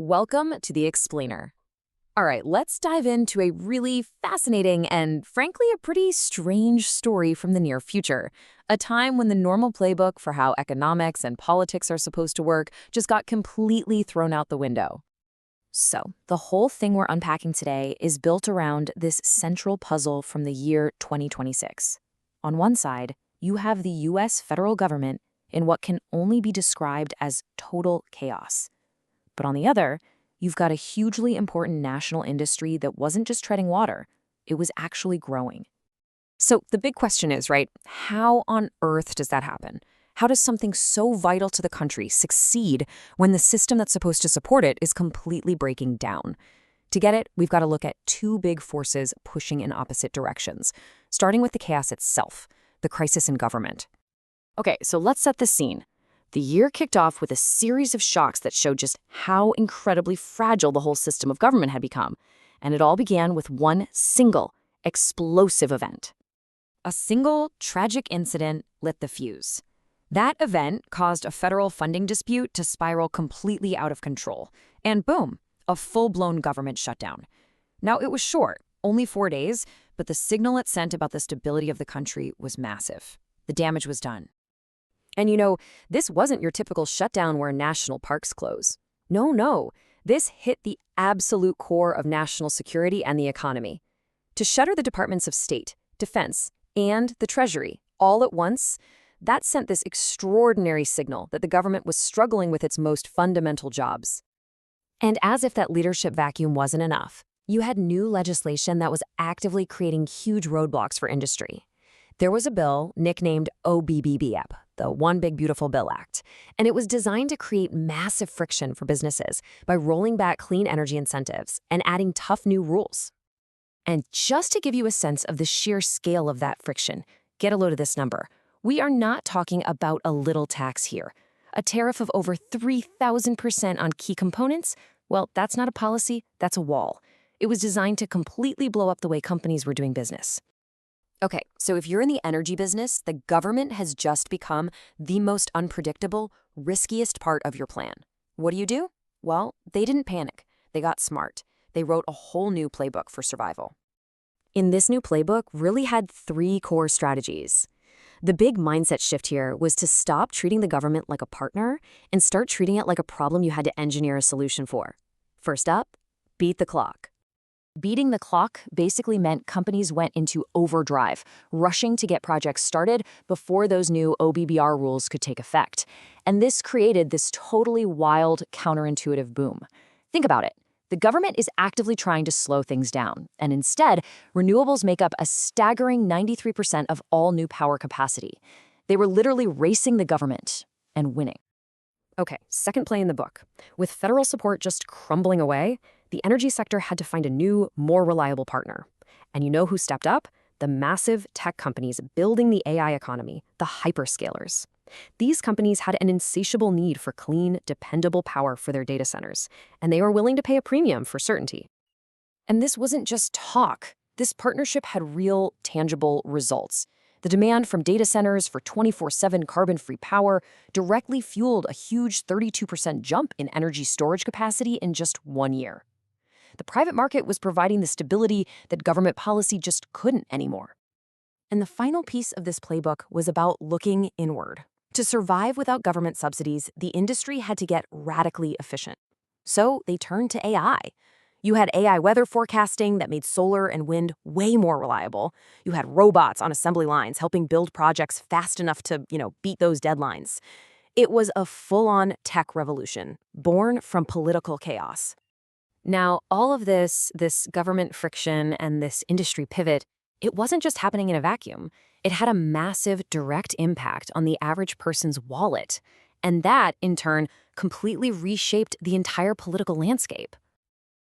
Welcome to the Explainer. All right, let's dive into a really fascinating and, frankly, a pretty strange story from the near future. A time when the normal playbook for how economics and politics are supposed to work just got completely thrown out the window. So, the whole thing we're unpacking today is built around this central puzzle from the year 2026. On one side, you have the US federal government in what can only be described as total chaos. But on the other, you've got a hugely important national industry that wasn't just treading water, it was actually growing. So the big question is, right, how on earth does that happen? How does something so vital to the country succeed when the system that's supposed to support it is completely breaking down? To get it, we've got to look at two big forces pushing in opposite directions, starting with the chaos itself, the crisis in government. Okay, so let's set the scene. The year kicked off with a series of shocks that showed just how incredibly fragile the whole system of government had become. And it all began with one single, explosive event. A single, tragic incident lit the fuse. That event caused a federal funding dispute to spiral completely out of control. And boom, a full-blown government shutdown. Now, it was short, only 4 days, but the signal it sent about the stability of the country was massive. The damage was done. And this wasn't your typical shutdown where national parks close. No. This hit the absolute core of national security and the economy. To shutter the departments of state, defense, and the Treasury all at once, that sent this extraordinary signal that the government was struggling with its most fundamental jobs. And as if that leadership vacuum wasn't enough, you had new legislation that was actively creating huge roadblocks for industry. There was a bill nicknamed OBBBAP, the One Big Beautiful Bill Act, and it was designed to create massive friction for businesses by rolling back clean energy incentives and adding tough new rules. And just to give you a sense of the sheer scale of that friction, get a load of this number. We are not talking about a little tax here. A tariff of over 3,000% on key components? Well, that's not a policy, that's a wall. It was designed to completely blow up the way companies were doing business. Okay, so if you're in the energy business, the government has just become the most unpredictable, riskiest part of your plan. What do? Well, they didn't panic. They got smart. They wrote a whole new playbook for survival. In this new playbook really had 3 core strategies. The big mindset shift here was to stop treating the government like a partner and start treating it like a problem you had to engineer a solution for. First up, beat the clock. Beating the clock basically meant companies went into overdrive, rushing to get projects started before those new OBBR rules could take effect. And this created this totally wild, counterintuitive boom. Think about it. The government is actively trying to slow things down, and instead, renewables make up a staggering 93% of all new power capacity. They were literally racing the government and winning. Okay, second play in the book. With federal support just crumbling away, the energy sector had to find a new, more reliable partner. And you know who stepped up? The massive tech companies building the AI economy, the hyperscalers. These companies had an insatiable need for clean, dependable power for their data centers, and they were willing to pay a premium for certainty. And this wasn't just talk. This partnership had real, tangible results. The demand from data centers for 24/7 carbon-free power directly fueled a huge 32% jump in energy storage capacity in just 1 year. The private market was providing the stability that government policy just couldn't anymore. And the final piece of this playbook was about looking inward. To survive without government subsidies, the industry had to get radically efficient. So they turned to AI. You had AI weather forecasting that made solar and wind way more reliable. You had robots on assembly lines helping build projects fast enough to, beat those deadlines. It was a full-on tech revolution, born from political chaos. Now, all of this government friction and this industry pivot, it wasn't just happening in a vacuum. It had a massive direct impact on the average person's wallet. And that, in turn, completely reshaped the entire political landscape.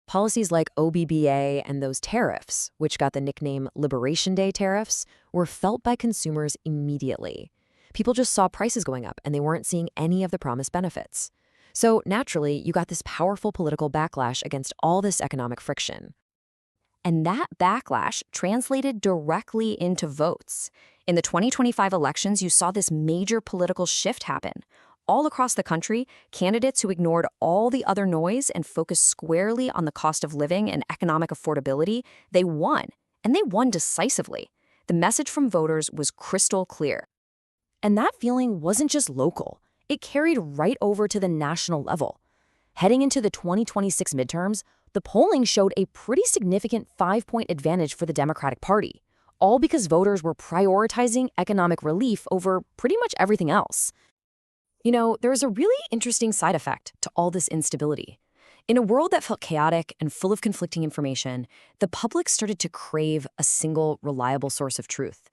Policies like OBBA and those tariffs, which got the nickname Liberation Day tariffs, were felt by consumers immediately. People just saw prices going up, and they weren't seeing any of the promised benefits. So naturally, you got this powerful political backlash against all this economic friction. And that backlash translated directly into votes. In the 2025 elections, you saw this major political shift happen. all across the country, candidates who ignored all the other noise and focused squarely on the cost of living and economic affordability, they won. And they won decisively. The message from voters was crystal clear. And that feeling wasn't just local. It carried right over to the national level. Heading into the 2026 midterms, the polling showed a pretty significant 5-point advantage for the Democratic Party, all because voters were prioritizing economic relief over pretty much everything else. You know, there's a really interesting side effect to all this instability. In a world that felt chaotic and full of conflicting information, the public started to crave a single, reliable source of truth.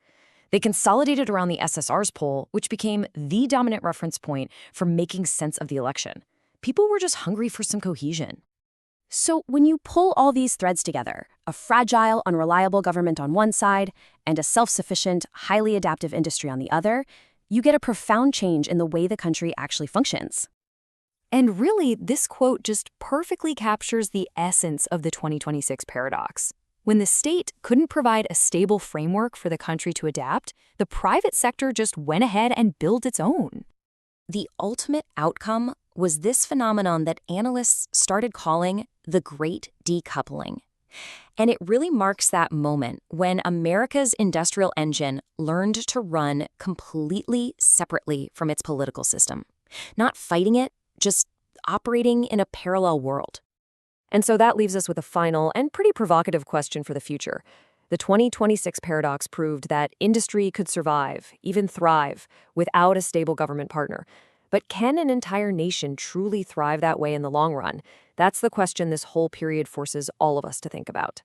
They consolidated around the SSR's poll, which became the dominant reference point for making sense of the election. People were just hungry for some cohesion. So when you pull all these threads together, a fragile, unreliable government on one side and a self-sufficient, highly adaptive industry on the other, you get a profound change in the way the country actually functions. And really, this quote just perfectly captures the essence of the 2026 paradox. When the state couldn't provide a stable framework for the country to adapt, the private sector just went ahead and built its own. The ultimate outcome was this phenomenon that analysts started calling the Great Decoupling. And it really marks that moment when America's industrial engine learned to run completely separately from its political system, not fighting it, just operating in a parallel world. And so that leaves us with a final and pretty provocative question for the future. The 2026 paradox proved that industry could survive, even thrive, without a stable government partner. But can an entire nation truly thrive that way in the long run? That's the question this whole period forces all of us to think about.